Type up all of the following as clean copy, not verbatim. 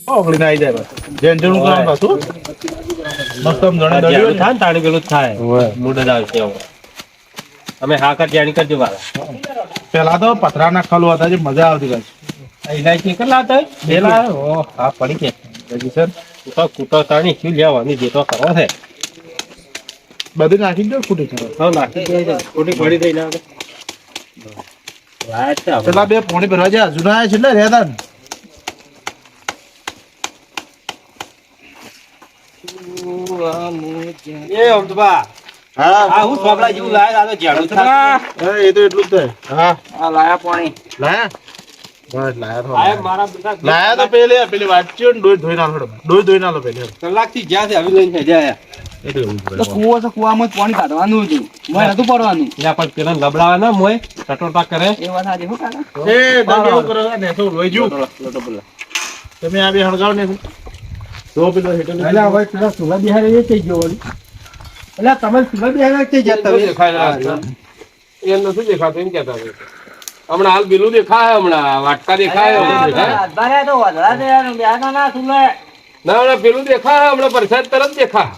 ઓગળી ના આવી જાય બસ જેન જેનું કામ પાછું મસ્ત જણે દળ્યું થાય ને તાણી પેલું થાય મૂડ જ આવશે અમે હા કર જાણી કરજો વાળા પેલા તો પથરા ના ખલો હતા જે મજા આવતી ગઈ ઇલાયચી કેટલા હતા પેલા હા પડી કે સર કૂટો તાણી શું લેવાની જે તો કરો છે બધી નાખી દો ફૂટી છે હા નાખી દે ફૂટી પડી દઈ ના પેલા બે પોણી ભરવા જાય જૂના છે એટલે રહેતા ને એ અમદબા હા હું સોબલા જેવું લાયા આ તો ઝાડુ હા એ તો એટલું જ થાય હા આ લાયા પાણી લાયા બસ લાયા મારા બેટા લાયા તો પેલી વાટચીઓ ને ધોઈ નાખો ધોઈ નાખો પેલી કલાક થી જ્યાં છે આવી લઈને જાય તો કુવો છે કુવામાં પાણી કાઢવાનું હતું મોય નતું પડવાનું યા પણ પેલા લબડાવે ને મોય ટટોટા કરે એ વાત સાચી હો કાકા એ દગ એવું કરો ને તો લોઈ જુ તમે આ બે હળગાવ ને તો પેલો હેઠળ એટલે હવે પેલા સુગા બિહારે એ થઈ ગયો વળી એટલે તમે સુગા બિહારે થઈ જતા દેખાય એ નથી દેખાતું એમ કહેતા હમણાં હાલ બિલું દેખાય હમણાં વાટકા દેખાય અધવારે તો વધરા દે યાર ના સુલે ના પેલું દેખાય હમણાં પરસાદ તરત દેખા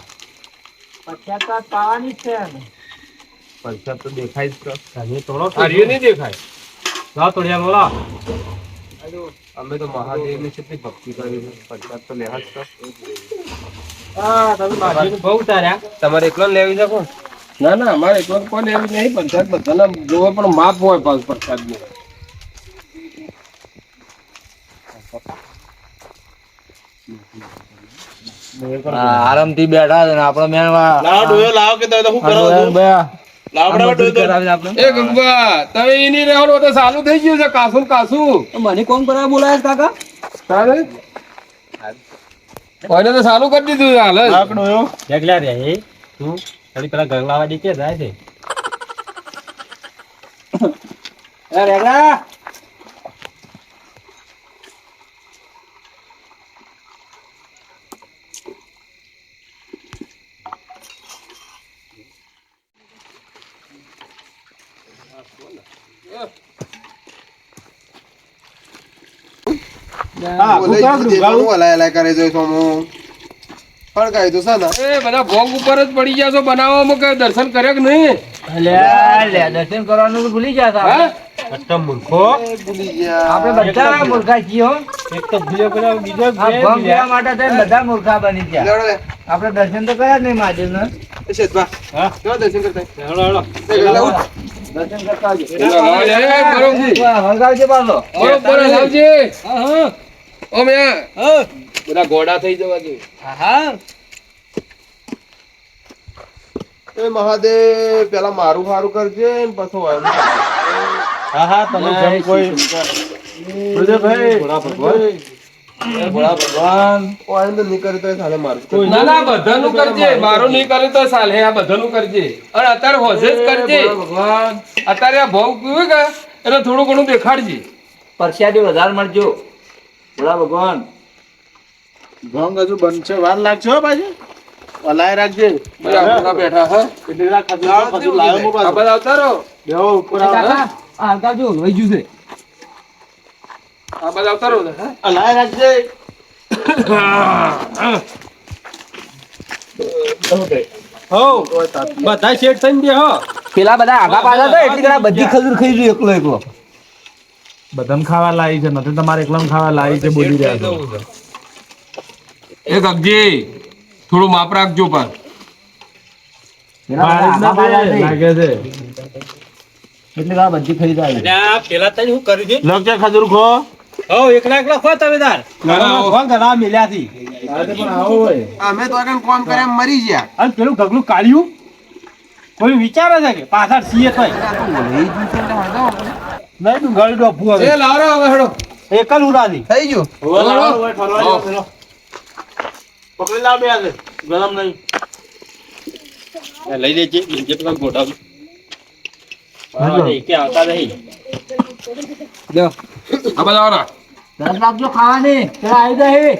પરસાદ તો પાવાની છે પરસાદ તો દેખાય જ તો તોડો આર્યો નહીં દેખાય ના તોડ્યા બોલા અમે તો મહાદેવ ની કેટલી ભક્તિ કરી પરસાદ તો લેવા જ તો હા તમે મહાદેવ બહુ તાર્યા તમારે એકલો લેવી શકો ના ના અમારે એકલો કોઈ લેવી નહીં પરસાદ બધાના જોવે પણ માપ હોય પરસાદ ની આરામથી બેઠા છે ને આપડે મેં લાવ કે શું કરો તમે એની રહેવાનું તો ચાલુ થઈ ગયું છે કાસુ મને કોણ કરવા બોલાય કાકા કોઈને તો ચાલુ કરી દીધું હાલ જગલા રે તું ખાલી પેલા ગંગલાવા દી કે જાય છે બધા ભોગ ઉપર જ પડી ગયા છો બનાવવામાં કઈ દર્શન કરે કે નહીં દર્શન કરવાનું ભૂલી ગયા મૂર્ખો આપડે બધા મૂર્ખા છીએ એક તો બીજો પેલો બીજો માટે બધા મૂર્ખા બની ગયા આપડે દર્શન તો કર્યા જ નહીં મહાદેવ ને દર્શન કરતા બધા ગોડા થઈ જવા દે મહાદેવ પેલા મારું સારું કરજે ને પછી હા તમે કોઈ ભગવાન નહીં કરે તો સાલે મારું ના ના બધાનું કરજે મારું નહીં કરે તો સાલે આ બધાનું કરજે અને અત્યારે હોજે જ કરજે ભગવાન અત્યારે આ ભાવ પીવું કે એટલે થોડું ઘણું દેખાડજે પરસ્યાદી વધારે મળજો ભોળા ભગવાન ભંગ હજુ બનશે વાર લાગશે હો પાછી અલાય રાખજે બધા બેઠા હા કેટલા ખજૂર લાયો મો પાછો બધા આવતારો બેહો ઉપર આવો આ હલકા જો લઈ ગયું છે આ બધા આવતારો હા અલાય રાખજે હો બધા શેઠ થઈને બે હો પેલા બધા આગા પાછા તો એટલી ઘણા બધી ખજૂર ખાઈ રહ્યું એકલો બધાને ખાવા લાવી છે નથી તમારે એકલા ખાવા લાવી છે બોલી રહ્યા છો એક અગજી થોડું માપ રાખજો પણ લાગે છે એટલે આ બધી ખરીદાય પેલા તને શું કર્યું છે લગ ખજૂર ખો હો એકલા ખો તમે તાર ઘણા મિલ્યા થી પણ આવો હોય અમે તો આગળ કોમ કરે મરી ગયા અને પેલું ગગલું કાઢ્યું કોઈ વિચારે છે કે પાછળ સીએ તો નહીં તું ગળી ડોફું હવે એ લાવરો હવે હેડો એકલ ઉડાડી થઈ ગયું પકડી લાવ બે આજે ગરમ નહીં લઈ લેજે જે પેલા ગોઠા કે આવતા નહીં લો આ બધા આવરા દસ રાખજો ખાવાની પેલા આવી જાય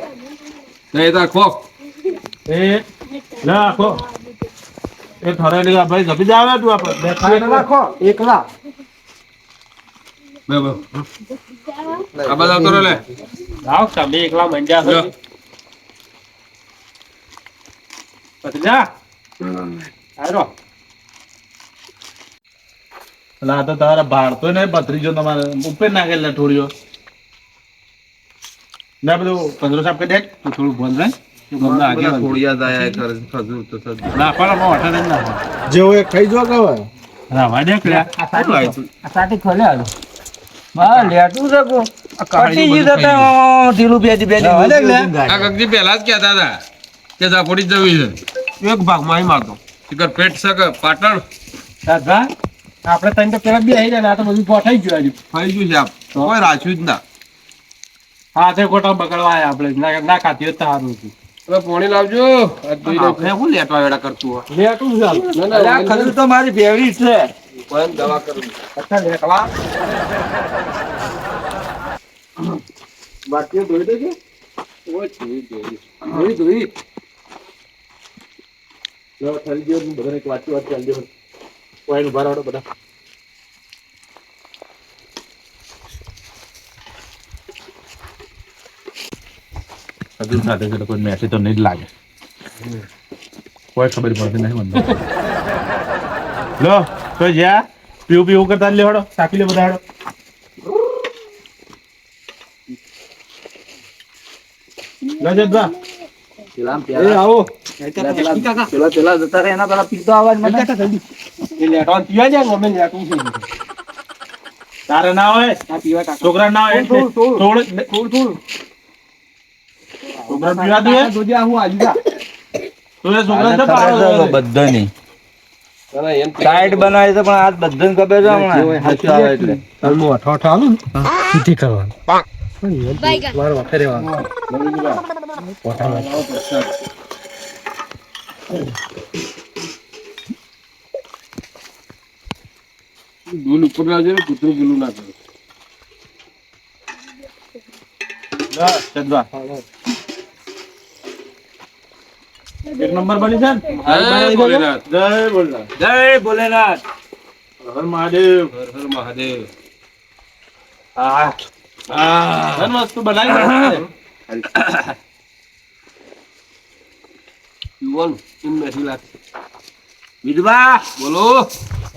નહીં તાર ખોફ એ રાખો એ થરેલી ભાઈ જપી જાવે તું આપણે રાખો એકલા બે આ બધા આવતો લે લાવ તમે એકલા મંડ્યા છો પતલા આરો એટલે આ તો તમારા ભાડતો ને ભત્રીજો તમારે ઉપર નાખેલા થોડીઓ ના બધું 15 સાફ કરી દે તો થોડું બોલ રહે જેવો એ ખાઈ જો કે રાવા દે કે આ સાટી ખોલે હાલો બા લેટું છે કો કટી ગયું તો ઢીલું બેજી આ ગગજી પહેલા જ કહેતા હતા કે ઝાપડી જવી છે એક ભાગમાં અહીં મારતો શિખર પેટ સક પાટણ દાદા આપણે તને તો પેલા બે આવી રહ્યા આ તો બધું ગોઠાઈ ગયું હજુ થઈ ગયું છે આપ કોઈ રાખ્યું જ ના હા તે ગોઠા બગડવા આયા આપણે ના ખાતી હોત તો સારું હતું હવે પોણી લાવજો આપણે શું લેટવા વેડા કરતું હોય લેટું છે આ ખજૂર તો મારી ફેવરિટ છે કોઈ દવા કરું અચ્છા લેટવા બાકી ધોઈ દેજો ઓય ધોઈ લો થઈ ગયો બધાને એક વાત ચાલ દે કોઈનું ભરાડો બધા હજુ સાથે છે કોઈ મેસેજ તો નહીં જ લાગે કોઈ ખબર પડતી નહીં મને લો તો જ્યાં પીવું કરતા લે હડો સાકી લે બધા હડો લજતબા એ આવો પેલા જતા રહે એના પેલા પીતો અવાજ મને એ લેટવા પીવા જાય અમે લેટું છે તારે ના હોય આ પીવા ટાકો છોકરા ના હોય થોડું છોકરા પીવા દે દોજ્યા હું આવી જા તો એ છોકરા છે પાડો બધાની ટાઈટ બનાવી છે પણ આજ બધાને ખબર છે હમણાં હાચું આવે એટલે તલમો અઠો આલું સીધી કરવાનું મારો વખતે રહેવાનું દૂલ ઉપર લાવજો ને કૂતરું પેલું ના કરે ચંદવા એક નંબર બની છે જય ભોલેનાથ જય ભોલેનાથ હર મહાદેવ હર હર મહાદેવ હા ધન વસ્તુ બનાવી યુવાન કેમ નથી લાગતું વિધવા બોલો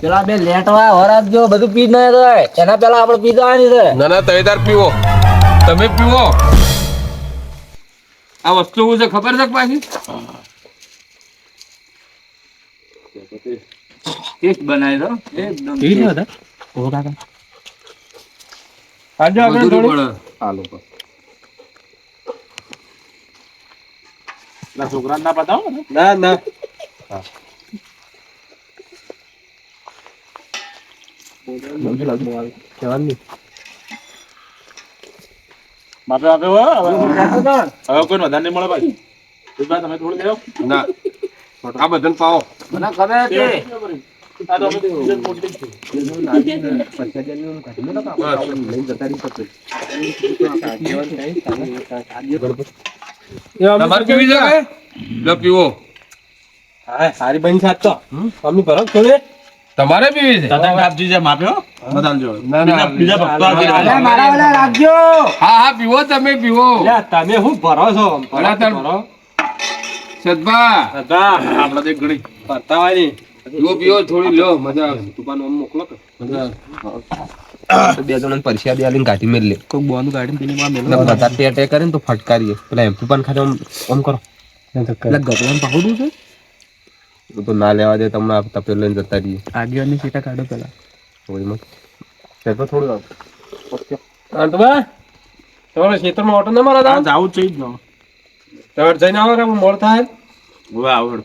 પેલા બે લેટવા વરાત જો બધું પી ના જાય એના પેલા આપણે પી જવાની છે ના ના તવેદાર પીવો તમે પીવો આ વસ્તુ શું છે ખબર છે કે પાછી કેક બનાવી દો એકદમ આજે આપણે મજૂરી થોડું પડે આ લોકો ના છોકરા ના બતાવો ને ના ના માપે આપે હવે કોઈ વધારે નહીં મળે ભાઈ તમે થોડું દેવો ના આ બધાને પાવો મને ખબર હતી આ તો અમે મોટી છે તમારે પીવી છે કે લો પીવો હા સારી બની સાત તો અમે ભરત થોડે તમારે પીવી છે દાદા આપજી જે માપ્યો બતાલજો ના, ના. બીજા ભક્તો અરે આપી મારા વાળા રાખજો હા હા પીવો તમે પીવો લ્યા, તમે શું ભરો છો ભલા તાર- ભરો સદભા દાદા આપણે તો એક ઘડી ભરતા હોય ની પીવો પીવો થોડી લ્યો મજા આવે તુપાનું આમ મોકલો કે બે જણ પરસ્યા બે આલીને કાઢી મેલ લે કોઈ બોનું કાઢીને પેલી માં મેલ બધા ટેટે કરે ને તો ફટકારીએ પેલા એમ પણ ખાતે આમ કરો પેલા ગગલાને પાહુડું છે એ તો ના લેવા દે તમને આ તપેલ લઈને જતા રહીએ આગળની સીટા કાઢો પેલા થોડીમાં તે તો થોડું અંતમાં તમારે ખેતરમાં ઓટો ના મારા આ જાવું જ છે જ ન તમારે જઈને આવો કે મોડ થાય હવે આવડ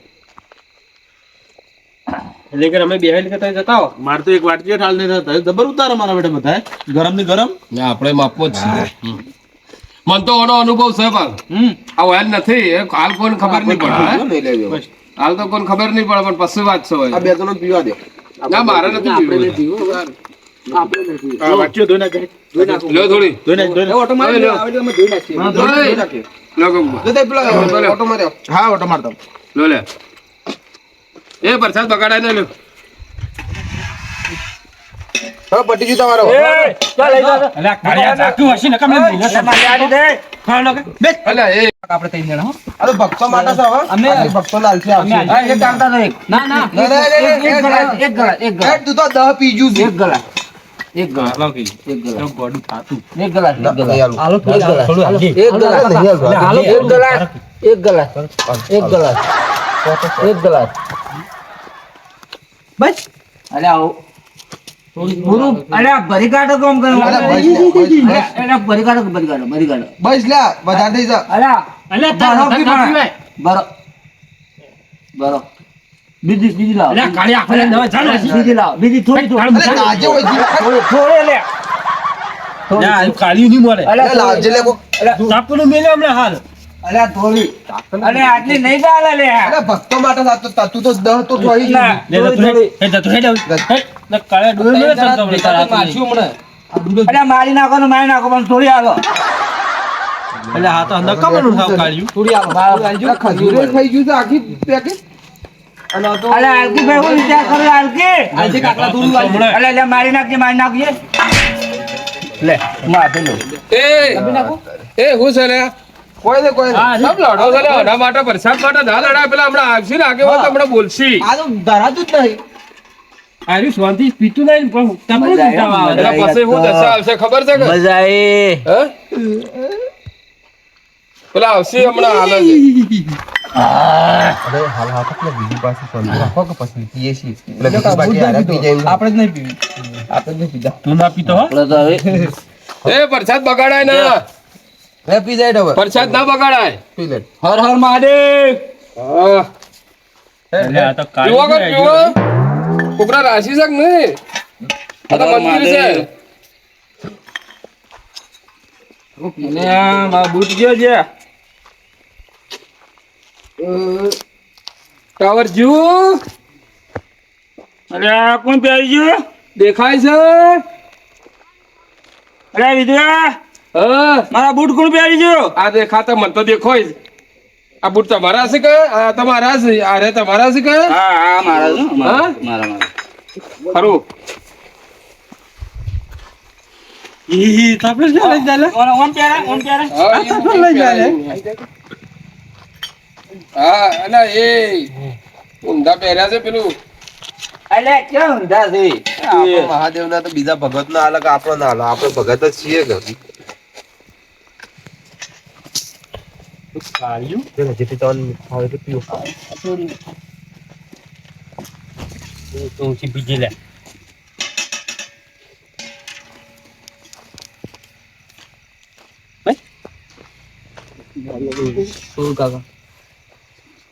એટલે કે અમે બેહેલી કરતા જતા હો મારે તો એક વાટકી ઠાલ નહીં થતા જબર ઉતારે મારા બેટા બધા ગરમ ની ગરમ ના આપણે માપવો જ છે મન તો ઓનો અનુભવ છે પણ આ વાયલ નથી એ હાલ કોઈને ખબર નહીં પડે હે? નહીં લેજો હાલ તો કોઈને ખબર નહીં પડે પણ પછી વાત છે આ હોય બે જણ પીવા દે ના મારે નથી પીવું. આ વાટકીઓ ધોઈ નાખે લ્યો થોડી ધોઈ નાખ ધોઈ નાખ ઓટો મારી લે આવડે અમે ધોઈ નાખીએ હા, ધોઈ ધોઈ નાખીએ લ્યો ગંગા. દે પેલા ઓટો માર્યો હા ઓટો મારતો લ્યો લે એ પ્રસાદ બગાડાય ને લ્યો હવે પટી ગયું તમારો અલ્યા કાળિયા ઝાકું હશે ને કમે તમારે આડી દે અલ્યા એ આપણે ત્રણ જણા હો. અરે ભક્તો માટે છે હવે અમે- આટલી ભક્તો લાલચી આવશે. અમે આજે એક કામ તો એક. ના ના એક ગ્લાસ એક ગ્લાસ એક ગ્લાસ તું તો 10 પીજું છે. એક ગ્લાસ એક ગ્લાસ એક ગ્લાસ એક ગ્લાસ નહીં આલું. એક ગ્લાસ એક ગ્લાસ એક ગ્લાસ એક ગ્લાસ એક ગ્લાસ બસ અરે આવો પૂરું અરે આ ભરી કાઢો કોમ કરો અરે બસ લે, બસ, બસ. અરે ભરી કાઢો બસ લે વધારે થઈ જા. અરે બરો કી પણ બરો બરો બીજી લાવો અરે કાળી આખરે દવા ચાલે બીજી લાવો બીજી થોડી અરે લાજે હોય જી. થોડી લે કાળિયું નહીં મળે અરે અરે લાજે લે કો- ચાપલું મેલે હમણાં હાલ અરે થોડી અરે આટલી નહીં ચાલે લે અરે ભક્તો માટે સાચું તું તો 10 તો જોઈ જ. ના, થોડી. કાળા ડોળ મેલે અરે મારી નાખો ને મારી નાખો પણ થોડી હાલો એટલે હા તો અંદર કમરનું થાવ કાળિયું થોડી હાલો અરે ખજૂરે થઈ ગયું છે આખી પેકેટ. અને આ તો અરે આલકી ભાઈ હું વિચાર કરો આલકી કાકડા થોડું અરે લે મારી નાખીએ લે માથે લો એ હું છે લે કોઈ ને કોઈ નહીં. સબ લડો છે લે આના માટે પ્રસાદ માટે ના લડાય પેલા હમણાં આવશે ને આગેવાન તો હમણાં બોલશી આ તો ધરાતું જ નહીં. આર્યું શાંતિ પીતું નહીં પણ તમને મજા આવે, ઉઠાવા આવે. એટલે પછી હું દશા આવશે ખબર છે કે મજા હે? પેલા આવશે હમણાં હાલ જ અરે હાલ હા તો બીજી પાસે ફોન રાખો કે પછી પીએ છીએ એટલે બીજી બાકી હારે પી જાય આપણે જ નહીં પીવી. આપણે જ નહીં પીધા. તું ના પીતો હો એ પ્રસાદ બગાડાય ના લે પી જાય હવે. પ્રસાદ ના બગાડાય પી લે. હર હર મહાદેવ હા એટલે આ તો પીવો કે કાળિયું પીવો કોકરા રાશિ છે કે નહીં આ તો મંદિર છે અને આ મારા બૂટ ગયો છે ટાવર જ્યું અરે આ કોણ પહેરી ગયું દેખાય છે અરે વિધવા હા મારા બૂટ કોણ પહેરી ગયું આ દેખાતા મને તો દેખોય જ. આ બુટ તમારા છે કે આ તમારા છે આ રે તમારા છે કે હા હા મારા છે, મારા હા? મારા ખરું ઈ તાપલે જ લઈ જાય લે. ઓન પહેરા હા, એ તો લઈ જાય લે. હા અને એ ઊંધા પહેર્યા છે પેલું અલે કેમ ઊંધા છે આપણે મહાદેવના તો બીજા ભગત ના અલગ આપણો ના અલગ આપણે ભગત જ છીએ કે કાળિયું જેથી તમને ખાવ એટલે પીવો તો ઊંચી બીજી લે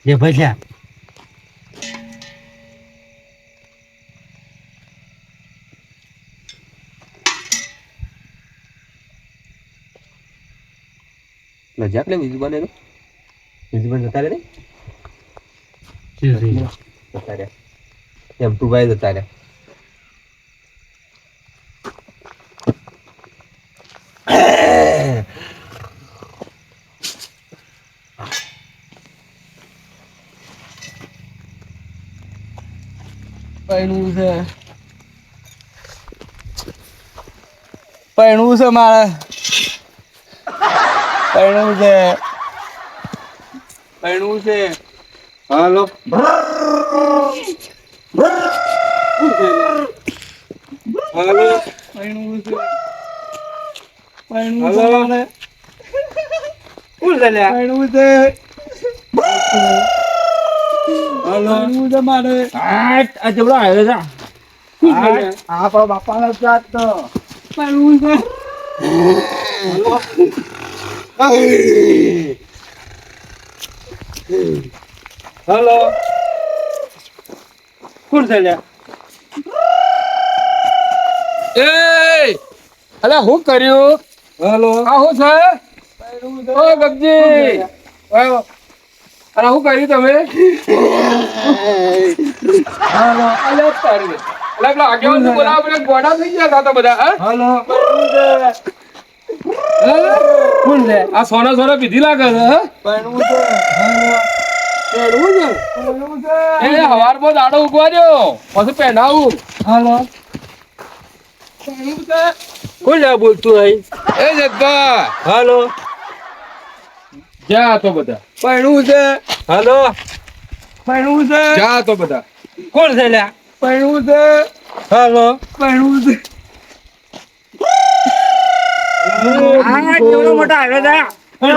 લે ભાઈ લે લજાક લે બીજું બને બીજું બને જતા રે જતા રે એમ ટુ ભાઈ જતા રે પૈણું છે મારે પૈણું છે હાલો હાલો પૈણું છે કોણ છે લ્યા? પૈણું છે હાલો મારે આ જબડો આવ્યો છે કોણ છે લ્યા? આપણા બાપાનો જાત તો પૈણું છે હાલો કોણ છે લ્યા? એ અલા હું કર્યું હાલો આ હું છે ઓ ગગજી આયો અલા હું કર્યું તમે હાલો અલે તારી અલા પેલા આગેવાન બોલાવો પેલા ગોડા થઈ ગયા હતા બધા હા હાલો કોણ લે આ સોના સોના પીધી લાગે છે હા પૈણું છે પહેરવું છે પૈણું છે એ હવારમાં દાડો ઉગવા દો પછી પહેરાવું હાલો કોણ લે બોલતું હઈ એ જગભા હાલો જા તો બધા પૈણું છે હાલો પૈણું છે જા તો બધા કોણ છે લ્યા પૈણું છે હાલો પૈણું છે આ કેવડો મોટો આવ્યો છે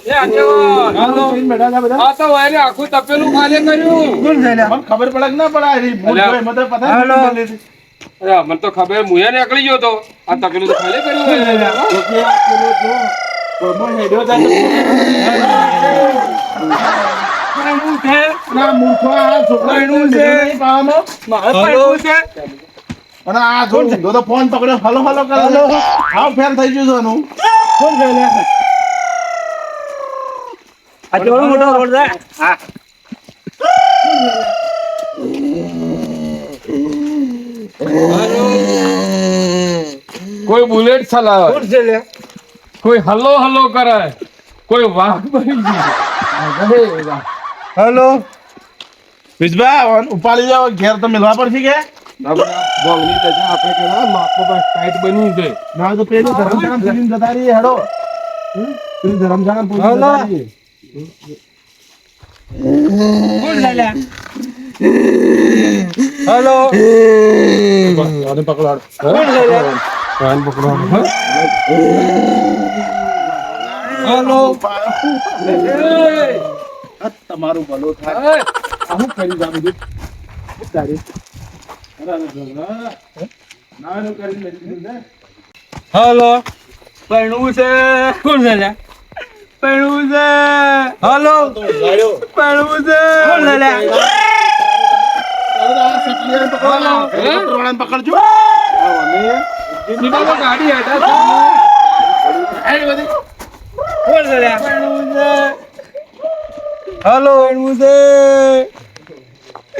એ આગેવાન હાલો આ તો વાયરે આખું તપેલું ખાલી કર્યું કોણ છે લ્યા મને ખબર પડે કે ના પડે આ રીત. ભૂલ અલ્યા. હોય, મને પતા હાલો. નથી. અરે મને તો ખબર મુયા નીકળી ગયો તો આ તપેલું તો ખાલી કર્યું હોય. જોકે આ પેલો જો, કોમો હેડ્યો જાય પૈણું છે ના મૂર્ખો આ છોકરો પૈણું છે. નહીં પાવામાં. મારે પૈણું છે અને આ જો ઊંધો તો ફોન પકડ્યો હલો હલો કરે છે. હાવ ફેલ થઈ ગયું છે આનું. કોણ છે લ્યા આ કેવડો મોટો રોડ છે હા કોઈ બુલેટ ચલાવે કોણ છે લ્યા કોઈ હલો હલો કરે કોઈ વાઘ બની ગયું હેલો વિજભા ઉપાડી જાઓ ઘેર તો મિલવા પડશે કે ભોગની દશા આપણે કેવા માપો પર ટાઈટ બની છે ના તો પેલું ધરમશાળા પૂરીને જતા રહીએ હેડો પેલું ધરમશાળા પૂરીને હલો. જતા રહીએ. કોણ છે લ્યા હેલો આને પકડો હાલો. કોણ છે લ્યા આને પકડો હાલો. હેલો આ તમારું ભલું થાય આ હું કરી જામ છું તારી અરે અરે ના નો કરી મેરી ને હેલો પૈણું છે કોણ છે લ્યા પૈણું છે હેલો તો ગાડ્યો પૈણું છે કોણ છે લ્યા આ સકલીને પકડો વાળાને પકડજો સીધા તો ગાડી હેઠળ હેડ બધી કોણ છે લ્યા પૈણું છે હેલો પૈણું છે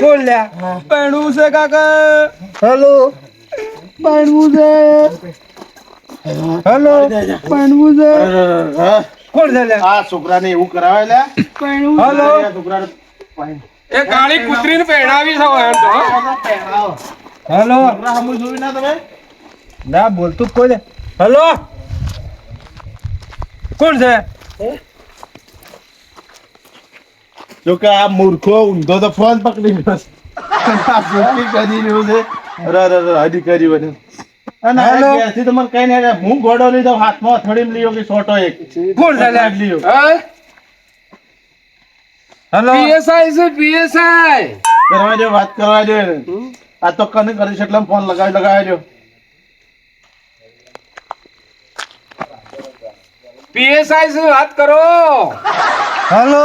કોણ લ્યા પૈણું છે કાકા હેલો પૈણું છે હેલો પૈણું છે કોણ છે લ્યા આ છોકરાને એવું કરાવે લે પૈણું હેલો આ છોકરાને એ કાળી કૂતરીને પહેરાવી છે એમ તો હેલો છોકરા હમુ જોઈ ના તમે ના બોલતું જ કોઈ ને હેલો કોણ છે જો કે આ મૂર્ખો ઊંધો તો ફોન પકડી ગયો છે. આ ફૂટી કરી રહ્યો છે અરે અરે અરે હજી કરી બને અને હેલો. આ ઘેરથી તો મને કઈ નહીં આવ્યા. હું ગોળો લીધો હાથમાં અથડીને લીધો કે છોટો એક કોણ છે લ્યા લીધો હેલો પીએસઆઈ છે પીએસઆઈ કરવા દો વાત કરવા દો આ તો કને કરી છે એટલે ફોન લગાવી દો પીએસઆઈ છે વાત કરો હેલો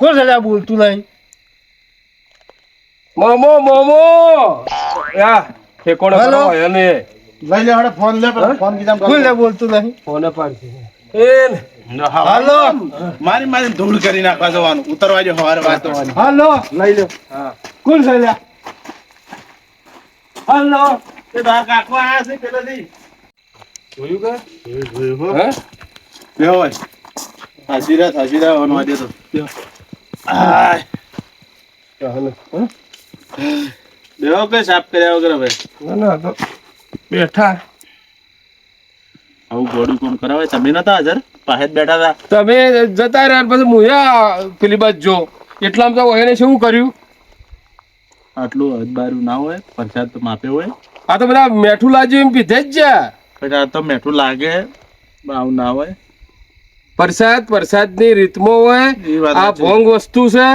કોણ છે લ્યા બોલતું નહીં મોમો મોમો યા કે કોણ હેલો. કરો એને લઈ લે હવે ફોન લે પેલો ફોન કીધા કોણ લ્યા બોલતું નહીં ફોને પાડશે એ હાલો મારી મારી ધૂળ કરી નાખવા જવાનું ઉતરવા જો હવારે વાત કરવાની હેલો લઈ લો હા કોણ છે લ્યા હેલો તે બાર કાકો આયા છે પેલાથી જોયું કે જોયું હો હે લે હોય હાજીરા વનવા દે તો આય દેવો કે સાફ કર્યા વગર હવે ના ના તો બેઠા આવું ગોડું કોણ કરાવે તમે નતા હાજર પાસે જ બેઠા હતા તમે જતા રહ્યા ને પછી મુયા પેલી બાજુ જો એટલામાં તો એને શું કર્યું આટલું અજબારું ના હોય પ્રસાદ તો માપે હોય આ તો બધા મેઠું લાજ્યું એમ પીધે જ જા પછી આ તો મેઠું લાગે આવું ના હોય પ્રસાદની રીતમાં હોય એ વાત આ સાચી. ભોંગ વસ્તુ છે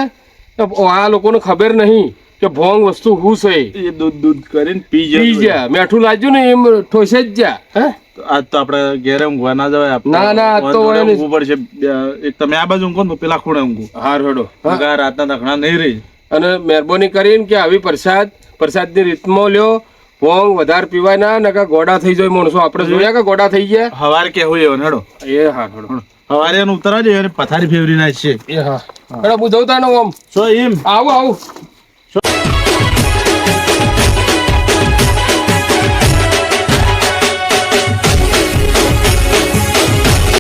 તો આ લોકોને ખબર નહીં કે ભોંગ વસ્તુ શું છે એ દૂધ કરીને પી પી જાય જા મેઠું લાજ્યું ને એમ ઠોસે જ જા હે આજ તો આપણે ઘેરે ઊંઘવા ના જવાય આપણે. ના, ના, આજ તો જોડે હોય નહીં. ઊંઘવું પડશે એક તમે આ બાજુ ઊંઘો ને પેલા ખૂણે ઊંઘું હાર હેડો ઊંઘ આ રાતના તખણા નહીં રહી અને મહેરબાની કરીને કે આવી પ્રસાદની રીતમાં લ્યો ભોંગ વધારે પીવાય ના નકા ગોડા થઈ જાય માણસો આપણે જોયા કે ગોડા થઈ ગયા હવાર કે હોય એવો હેડો એ હા હેડો હવારે એનું ઉતરવા જોઈએ અને પથારી ફેવરી ના છે એ હા હેડો બુધવતા નો આમ સો એમ આવું